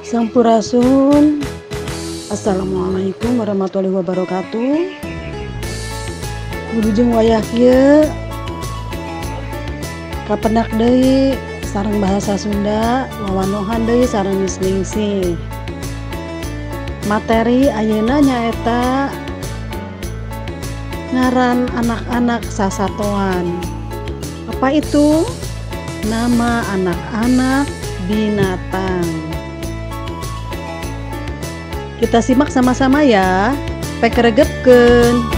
Sampurasun. Assalamualaikum warahmatullahi wabarakatuh. Wilujeng wayah kieu kapendak deui sareng bahasa Sunda, wawanohan deui sareng misningsih. Materi ayeuna nyaeta ngaran anak-anak sasatoan. Apa itu? Nama anak-anak binatang. Kita simak sama-sama ya. Pekeregepkeun.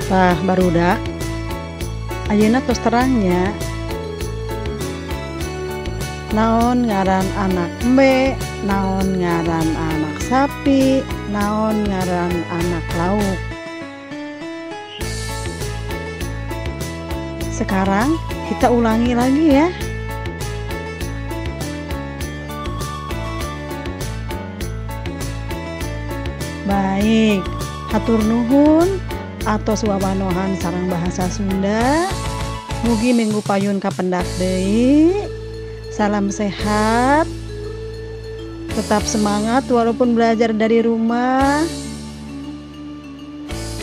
Tah barudak ayeuna tos terangnya naon ngaran anak embe, naon ngaran anak sapi, naon ngaran anak lauk. Sekarang kita ulangi lagi ya. Baik, hatur nuhun atos wawanohan sareng bahasa Sunda. Mugi minggu payun kapendak deui. Salam sehat. Tetap semangat walaupun belajar dari rumah.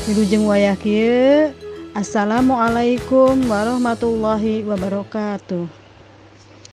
Wilujeng wayah kieu. Assalamualaikum warahmatullahi wabarakatuh.